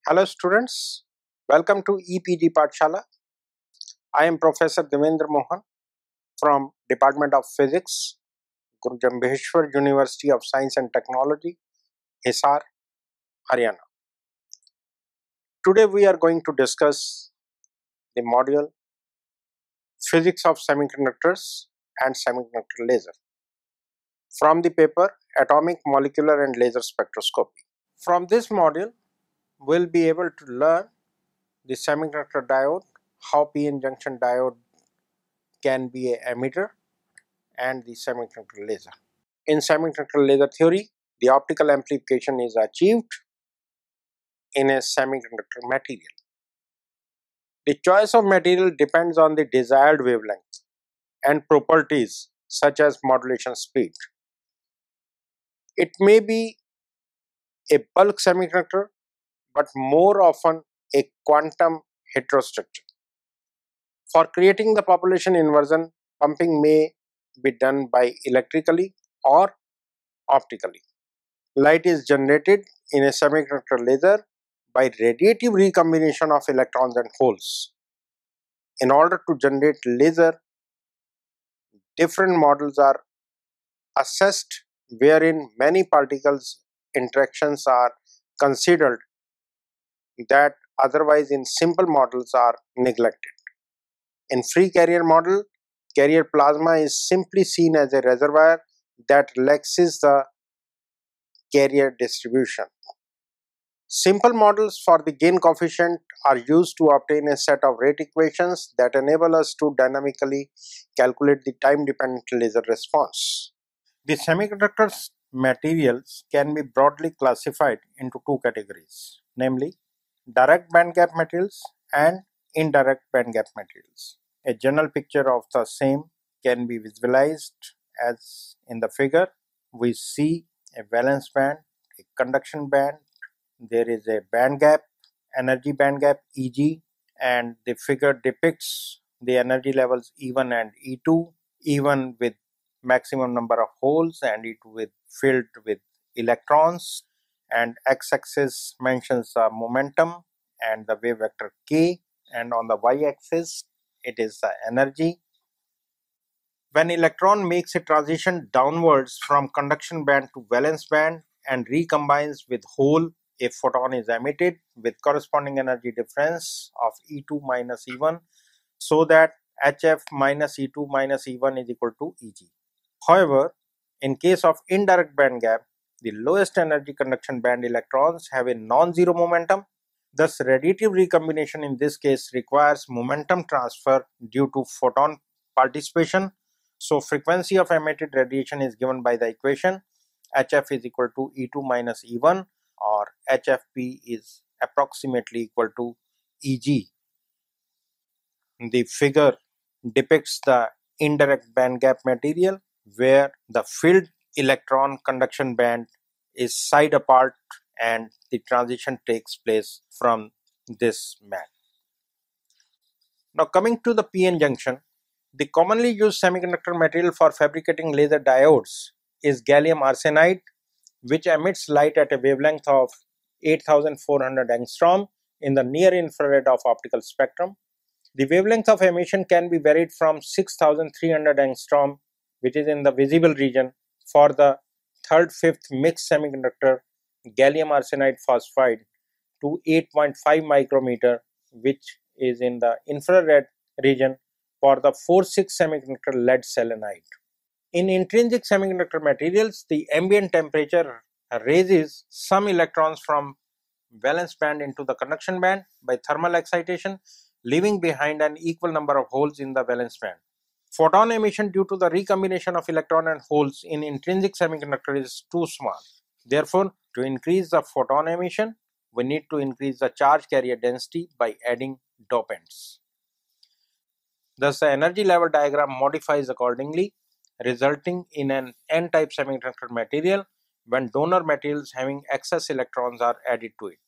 Hello students, welcome to EPG Pathshala. I am Professor Devendra Mohan from Department of Physics, Guru Jambheshwar University of Science and Technology, Hisar, Haryana. Today we are going to discuss the module Physics of Semiconductors and Semiconductor Laser from the paper Atomic, Molecular and Laser Spectroscopy. From this module, we'll be able to learn the semiconductor diode, how p-n junction diode can be an emitter, and the semiconductor laser. In semiconductor laser theory, the optical amplification is achieved in a semiconductor material. The choice of material depends on the desired wavelength and properties such as modulation speed. It may be a bulk semiconductor, but more often a quantum heterostructure. For creating the population inversion, pumping may be done by electrically or optically. Light is generated in a semiconductor laser by radiative recombination of electrons and holes. In order to generate laser, different models are assessed wherein many particles interactions are considered that otherwise in simple models are neglected. In free carrier model, carrier plasma is simply seen as a reservoir that relaxes the carrier distribution. Simple models for the gain coefficient are used to obtain a set of rate equations that enable us to dynamically calculate the time-dependent laser response. The semiconductor materials can be broadly classified into two categories, namely direct bandgap materials and indirect bandgap materials. A general picture of the same can be visualized as in the figure. We see a valence band, a conduction band, there is a band gap, energy band gap Eg, and the figure depicts the energy levels E1 and E2, E1 with maximum number of holes and E2 filled with electrons, and x-axis mentions the momentum and the wave vector k, and on the y-axis it is the energy. When electron makes a transition downwards from conduction band to valence band and recombines with hole, a photon is emitted with corresponding energy difference of E2 minus E1, so that HF minus E2 minus E1 is equal to Eg. However, in case of indirect band gap, the lowest energy conduction band electrons have a non-zero momentum. Thus, radiative recombination in this case requires momentum transfer due to photon participation. So, frequency of emitted radiation is given by the equation HF is equal to E2 minus E1, or HFP is approximately equal to Eg. The figure depicts the indirect band gap material where the filled electron conduction band is side apart and the transition takes place from this band. Now coming to the p-n junction, the commonly used semiconductor material for fabricating laser diodes is gallium arsenide, which emits light at a wavelength of 8400 angstrom in the near infrared of optical spectrum. The wavelength of emission can be varied from 6300 angstrom, which is in the visible region, for the third fifth mixed semiconductor gallium arsenide phosphide, to 8.5 micrometer, which is in the infrared region, for the 4/6 semiconductor lead selenide. In intrinsic semiconductor materials, the ambient temperature raises some electrons from valence band into the conduction band by thermal excitation, leaving behind an equal number of holes in the valence band. Photon emission due to the recombination of electron and holes in intrinsic semiconductor is too small. Therefore, to increase the photon emission, we need to increase the charge carrier density by adding dopants. Thus, the energy level diagram modifies accordingly, resulting in an n-type semiconductor material when donor materials having excess electrons are added to it.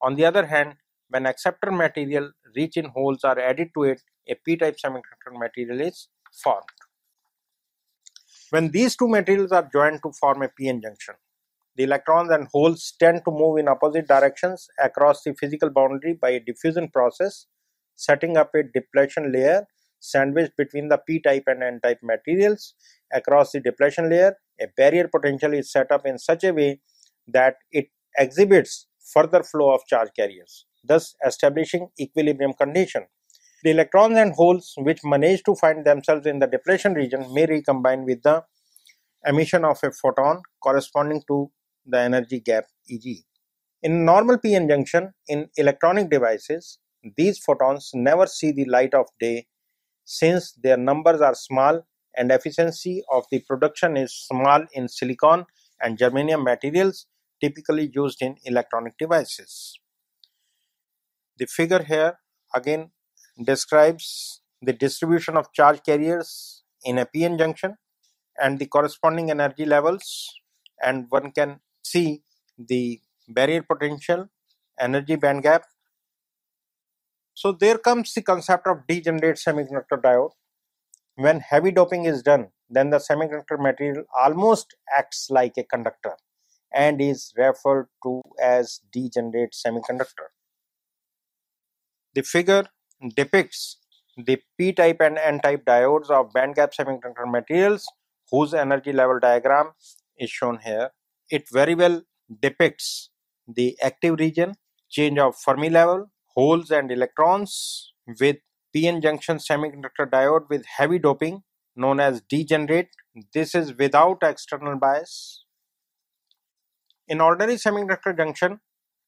On the other hand, when acceptor material rich in holes are added to it, a p-type semiconductor material is formed. When these two materials are joined to form a p-n junction, The electrons and holes tend to move in opposite directions across the physical boundary by a diffusion process, setting up a depletion layer sandwiched between the p-type and n-type materials. Across the depletion layer, a barrier potential is set up in such a way that it exhibits further flow of charge carriers, thus establishing equilibrium condition. The electrons and holes which manage to find themselves in the depletion region may recombine with the emission of a photon corresponding to the energy gap Eg. In normal p-n junction in electronic devices, these photons never see the light of day since their numbers are small and efficiency of the production is small in silicon and germanium materials typically used in electronic devices. The figure here again describes the distribution of charge carriers in a p-n junction and the corresponding energy levels, and one can see the barrier potential, energy band gap. So there comes the concept of degenerate semiconductor diode. When heavy doping is done, then the semiconductor material almost acts like a conductor and is referred to as degenerate semiconductor. The figure depicts the p-type and n-type diodes of bandgap semiconductor materials whose energy level diagram is shown here. It very well depicts the active region, change of Fermi level, holes and electrons with p-n junction semiconductor diode with heavy doping known as degenerate. This is without external bias. In ordinary semiconductor junction,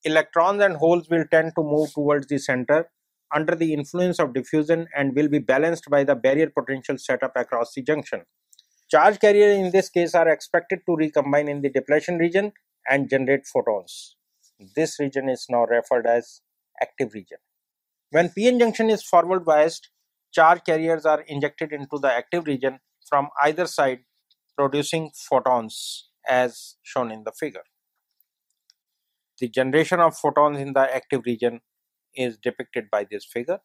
electrons and holes will tend to move towards the center under the influence of diffusion and will be balanced by the barrier potential set up across the junction. Charge carriers in this case are expected to recombine in the depletion region and generate photons. This region is now referred as active region. When p-n junction is forward biased, charge carriers are injected into the active region from either side, producing photons as shown in the figure. The generation of photons in the active region is depicted by this figure.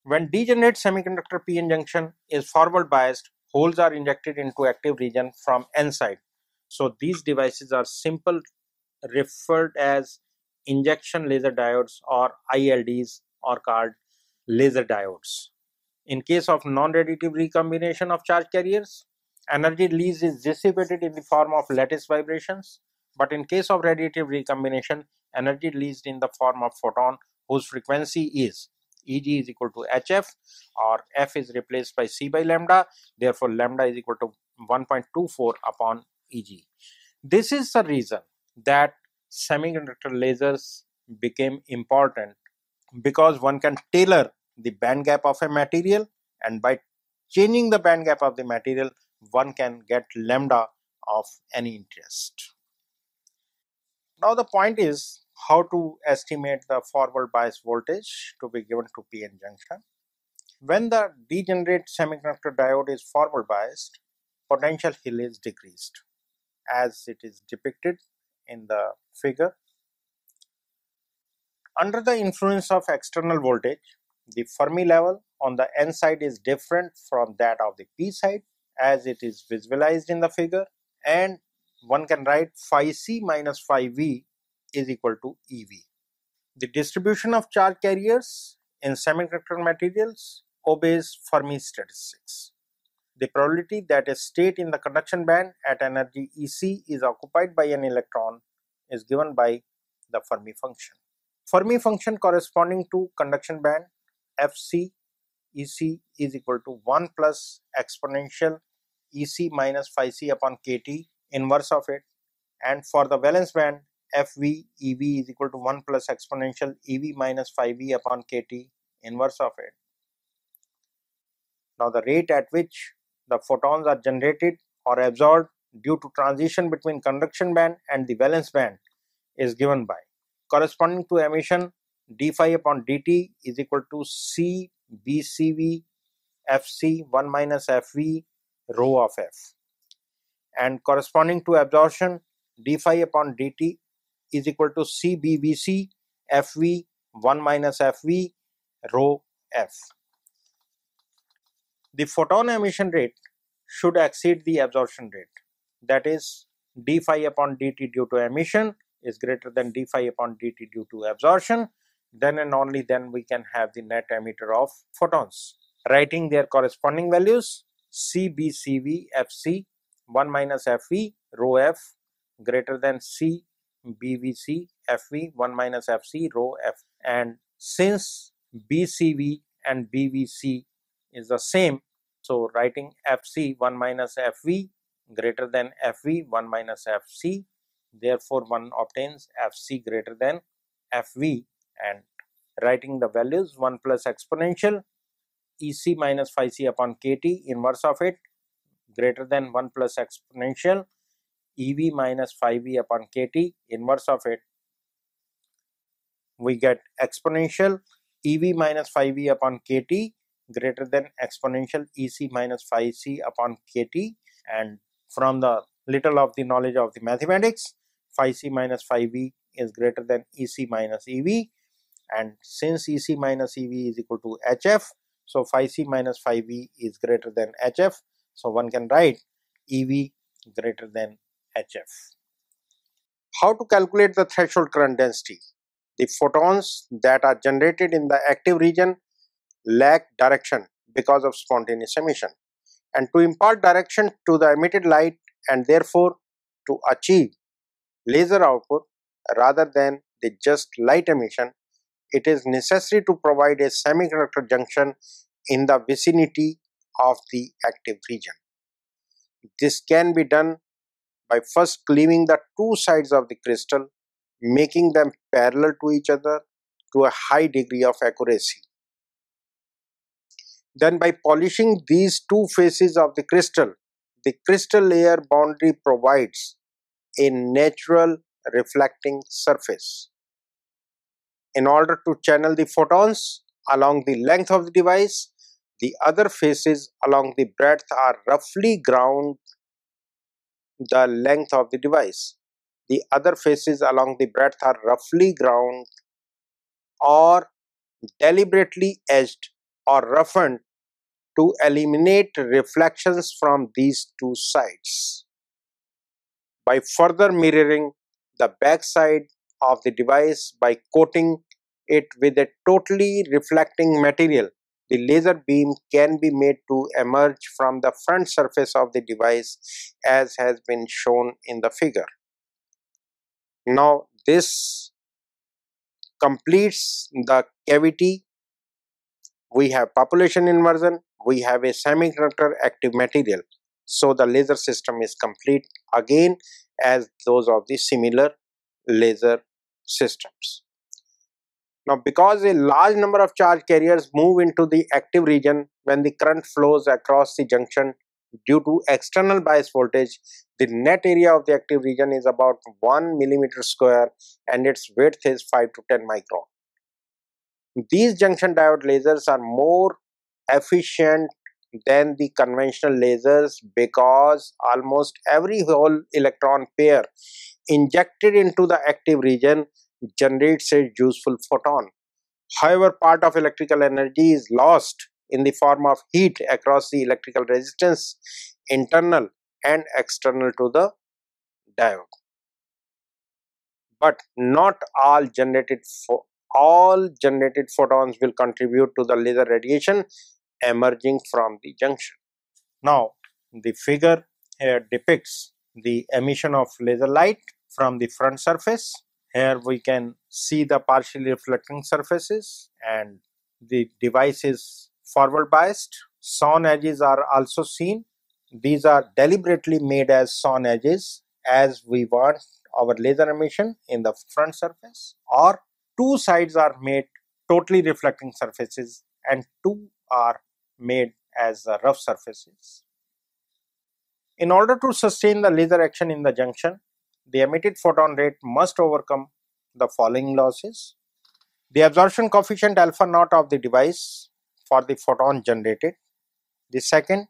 When degenerate semiconductor p-n junction is forward biased, holes are injected into active region from n side. So these devices are simple referred as injection laser diodes or ILDs or called laser diodes. In case of non-radiative recombination of charge carriers, energy release is dissipated in the form of lattice vibrations, but in case of radiative recombination, energy released in the form of photon whose frequency is Eg is equal to Hf, or F is replaced by C by lambda, therefore lambda is equal to 1.24 upon Eg. This is the reason that semiconductor lasers became important, because one can tailor the band gap of a material, and by changing the band gap of the material one can get lambda of any interest. Now the point is how to estimate the forward bias voltage to be given to p-n junction. When the degenerate semiconductor diode is forward biased, potential hill is decreased as it is depicted in the figure. Under the influence of external voltage, the Fermi level on the n side is different from that of the p side as it is visualized in the figure, and one can write phi c minus phi v is equal to Ev. The distribution of charge carriers in semiconductor materials obeys Fermi statistics. The probability that a state in the conduction band at energy Ec is occupied by an electron is given by the Fermi function. Fermi function corresponding to conduction band Fc Ec is equal to 1 plus exponential Ec minus phi c upon kT inverse of it, and for the valence band Fv Ev is equal to 1 plus exponential Ev minus phi v upon kT inverse of it. Now the rate at which the photons are generated or absorbed due to transition between conduction band and the valence band is given by corresponding to emission d phi upon dt is equal to C Bcv Fc 1 minus Fv rho of f, and corresponding to absorption d phi upon dt is equal to C Bbc Fv 1 minus Fv rho f. The photon emission rate should exceed the absorption rate, that is, d phi upon dt due to emission is greater than d phi upon dt due to absorption, then and only then we can have the net emitter of photons. Writing their corresponding values, CBCV FC 1 minus FV rho F greater than CBVC FV 1 minus FC rho F. And since BCV and BVC is the same, so writing FC 1 minus FV greater than FV 1 minus FC, therefore one obtains FC greater than FV, and writing the values 1 plus exponential EC minus phi C upon KT inverse of it greater than 1 plus exponential EV minus phi V upon KT inverse of it, we get exponential EV minus phi V upon KT greater than exponential EC minus phi C upon KT. And from the little of the knowledge of the mathematics, phi C minus phi V is greater than EC minus EV, and since EC minus EV is equal to HF, so phi C minus phi V is greater than HF, so one can write EV greater than HF. How to calculate the threshold current density? The photons that are generated in the active region lack direction because of spontaneous emission, and to impart direction to the emitted light and therefore to achieve laser output rather than the just light emission, it is necessary to provide a semiconductor junction in the vicinity of the active region. This can be done by first cleaving the two sides of the crystal, making them parallel to each other to a high degree of accuracy. Then by polishing these two faces of the crystal layer boundary provides a natural reflecting surface. In order to channel the photons along the length of the device, the other faces along the breadth are roughly ground the length of the device. The other faces along the breadth are roughly ground or deliberately edged or roughened to eliminate reflections from these two sides. By further mirroring the back side of the device by coating it with a totally reflecting material, the laser beam can be made to emerge from the front surface of the device as has been shown in the figure. Now this completes the cavity. We have population inversion, we have a semiconductor active material, so the laser system is complete again as those of the similar laser systems. Now because a large number of charge carriers move into the active region when the current flows across the junction due to external bias voltage, the net area of the active region is about 1 millimeter square and its width is 5 to 10 micron. These junction diode lasers are more efficient than the conventional lasers because almost every whole electron pair injected into the active region generates a useful photon. However, part of electrical energy is lost in the form of heat across the electrical resistance internal and external to the diode. But not all generated photons will contribute to the laser radiation emerging from the junction. Now the figure here depicts the emission of laser light from the front surface. Here we can see the partially reflecting surfaces and the device is forward biased. Sawn edges are also seen. These are deliberately made as sawn edges as we want our laser emission in the front surface, or two sides are made totally reflecting surfaces and two are made as rough surfaces. In order to sustain the laser action in the junction, the emitted photon rate must overcome the following losses: the absorption coefficient alpha naught of the device for the photon generated. The second,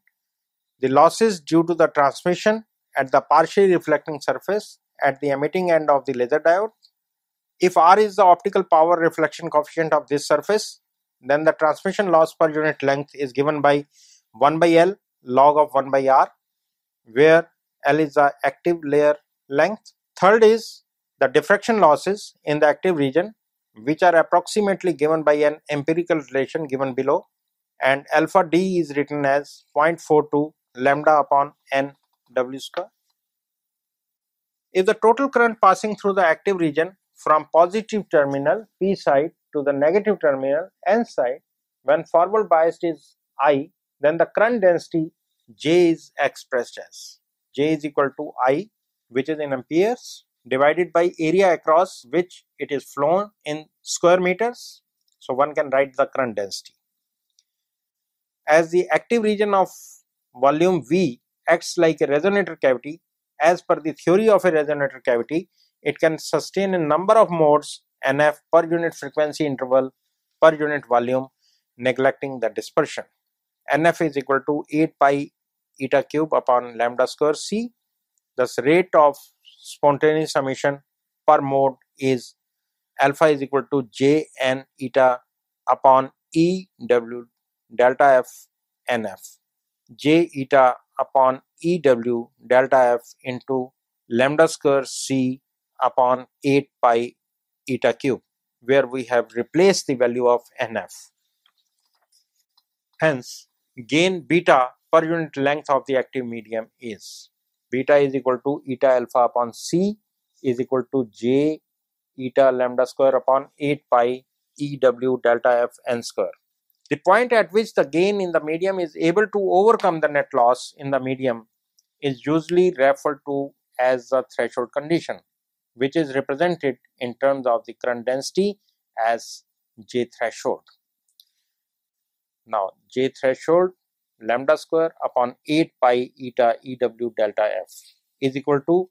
the losses due to the transmission at the partially reflecting surface at the emitting end of the laser diode. If R is the optical power reflection coefficient of this surface, then the transmission loss per unit length is given by 1 by L log of 1 by R, where L is the active layer length. Third is the diffraction losses in the active region, which are approximately given by an empirical relation given below, and alpha d is written as 0.42 lambda upon n W square. If the total current passing through the active region from positive terminal P side to the negative terminal N side, when forward biased is I, then the current density J is expressed as J is equal to I, which is in amperes, divided by area across which it is flown in square meters. So one can write the current density. As the active region of volume V acts like a resonator cavity, as per the theory of a resonator cavity, it can sustain a number of modes Nf per unit frequency interval per unit volume, neglecting the dispersion. Nf is equal to 8 pi eta cube upon lambda square c. Thus, rate of spontaneous emission per mode is alpha is equal to j n eta upon E W delta f Nf, j eta upon E W delta f into lambda square c upon 8 pi eta cube, where we have replaced the value of Nf. Hence, gain beta per unit length of the active medium is beta is equal to eta alpha upon c is equal to j eta lambda square upon 8 pi EW delta f n square. The point at which the gain in the medium is able to overcome the net loss in the medium is usually referred to as the threshold condition, which is represented in terms of the current density as J threshold. Now, J threshold lambda square upon 8 pi eta EW delta f is equal to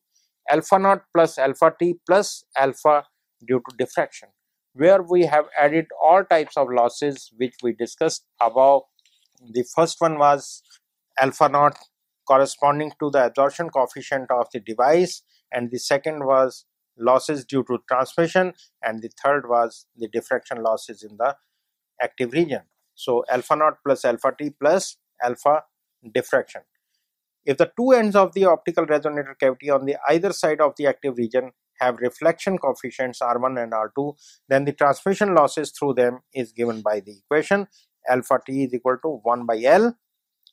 alpha naught plus alpha t plus alpha due to diffraction, where we have added all types of losses which we discussed above. The first one was alpha naught corresponding to the absorption coefficient of the device, and the second was losses due to transmission, and the third was the diffraction losses in the active region. So, alpha naught plus alpha t plus alpha diffraction. If the two ends of the optical resonator cavity on the either side of the active region have reflection coefficients R1 and R2, then the transmission losses through them is given by the equation alpha t is equal to 1 by L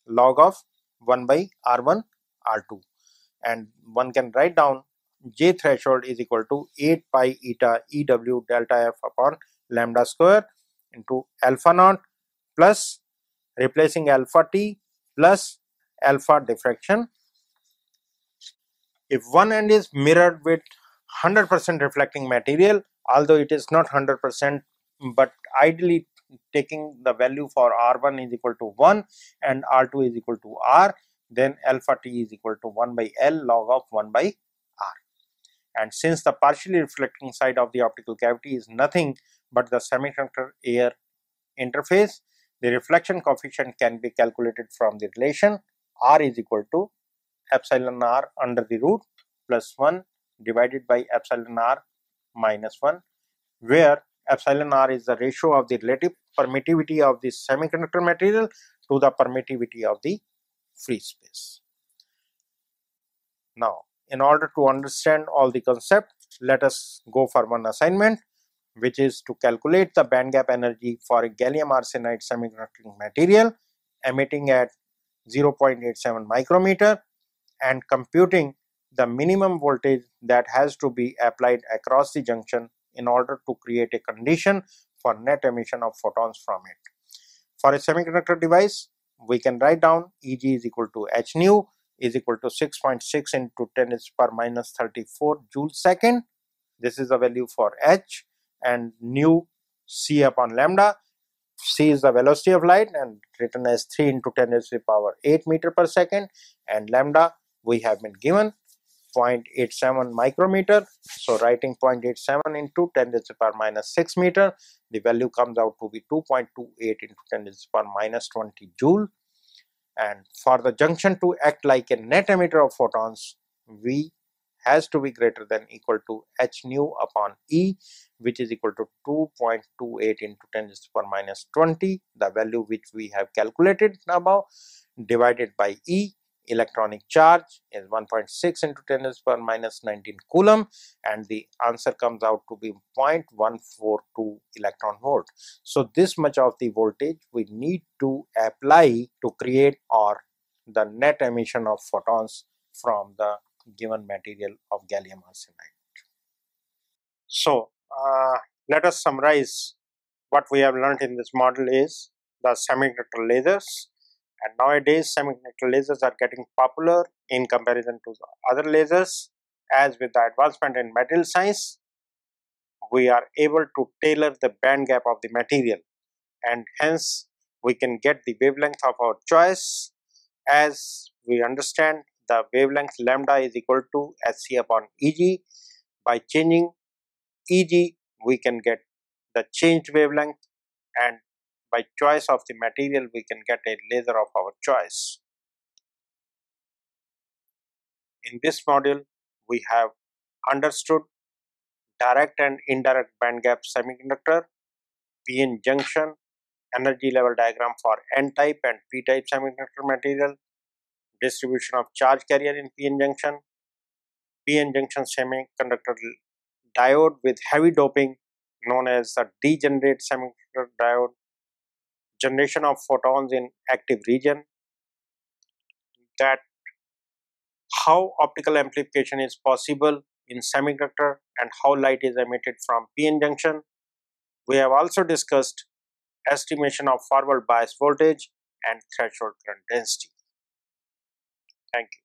log of 1 by R1 R2, and one can write down J threshold is equal to 8 pi eta EW delta f upon lambda square into alpha naught plus replacing alpha t plus alpha diffraction. If one end is mirrored with 100% reflecting material, although it is not 100%, but ideally taking the value for R1 is equal to 1 and R2 is equal to R, then alpha t is equal to 1 by L log of 1 by R. And since the partially reflecting side of the optical cavity is nothing but the semiconductor air interface, the reflection coefficient can be calculated from the relation R is equal to epsilon r under the root plus 1 divided by epsilon r minus 1, where epsilon r is the ratio of the relative permittivity of the semiconductor material to the permittivity of the free space. Now, in order to understand all the concept, let us go for one assignment, which is to calculate the band gap energy for a gallium arsenide semiconductor material emitting at 0.87 micrometer and computing the minimum voltage that has to be applied across the junction in order to create a condition for net emission of photons from it. For a semiconductor device, we can write down Eg is equal to h nu is equal to 6.6 into 10 to the power minus 34 joule second. This is the value for h, and nu c upon lambda. C is the velocity of light and written as 3 into 10 to the power 8 meter per second, and lambda we have been given 0.87 micrometer. So, writing 0.87 into 10 to the power minus 6 meter, the value comes out to be 2.28 into 10 to the power minus 20 joule. And for the junction to act like a net emitter of photons, V has to be greater than equal to h nu upon E, which is equal to 2.28 into 10 to the power minus 20, the value which we have calculated above, divided by E electronic charge is 1.6 into 10 to the power minus 19 coulomb, and the answer comes out to be 0.142 electron volt. So this much of the voltage we need to apply to create or the net emission of photons from the given material of gallium arsenide. So let us summarize what we have learned in this model is the semiconductor lasers, and nowadays semiconductor lasers are getting popular in comparison to the other lasers. As with the advancement in material science, we are able to tailor the band gap of the material, and hence we can get the wavelength of our choice. As we understand, the wavelength lambda is equal to Hc upon Eg. By changing Eg, we can get the changed wavelength, and by choice of the material we can get a laser of our choice. In this module, we have understood direct and indirect band gap semiconductor, PN junction, energy level diagram for N-type and P-type semiconductor material, distribution of charge carrier in PN junction semiconductor diode with heavy doping known as the degenerate semiconductor diode, generation of photons in active region, that how optical amplification is possible in semiconductor and how light is emitted from PN junction. We have also discussed estimation of forward bias voltage and threshold current density. Thank you.